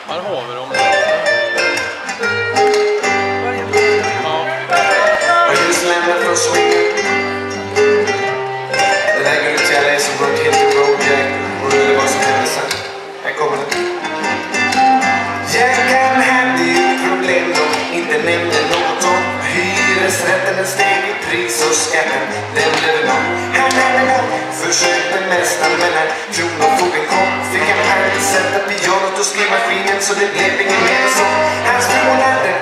Här har vi dem. Och just lämnat från swingen. Den här går ut till alla er som gått helt till Bojack och rullar vad som händer sen. Här kommer den. Jackan hade ju problem då, inte nämnde något om hyresrätten, den steg i pris och skatten, den blev enorm. Han hade nog försökt med mästaren, men när kronofogden kom fick han aldrig sätta pianot och skrivmaskinen, så det blev ingen mer så. Hans fru hade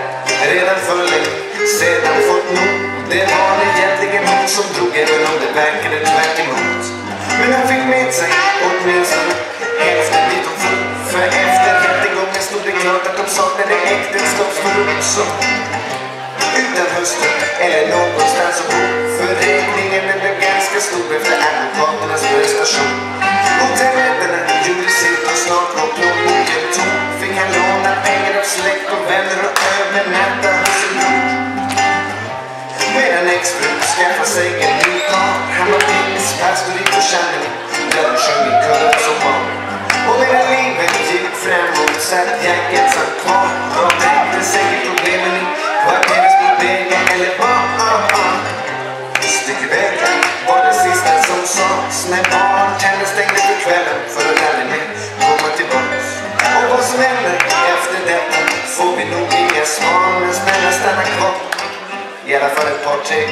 redan för länge sedan fått nog. Det var egentligen hon som drog, även om det verkade tvärt emot. Men hon fick med sig åtminstone hälften dit hon får. För efter rättegången stod det klart att de saknade äktenskapsförord. Så utan hustru eller någonstans att bo, för räkningen blev ganska stor efter advokaternas prestation. Hotellnätterna gjorde sitt och snart var plånboken tom. Fick han låna pengar av släkt och vänner och övernatta hos en bror. Medan exfru skaffade sig en ny karl. Han var pingispastor i församlingen där de sjöng i kören som barn. Och medan livet gick framåt satt Jack ensam kvar. Han tänkte säkert problemen i kvarterets bodega eller vad. Stick iväg var det sista som sades när bartendern stängde för kvällen för att aldrig mer komma tillbaks. Och vad som händer efter detta får vi nog inga svar, men snälla stanna kvar. I alla fall ett par till.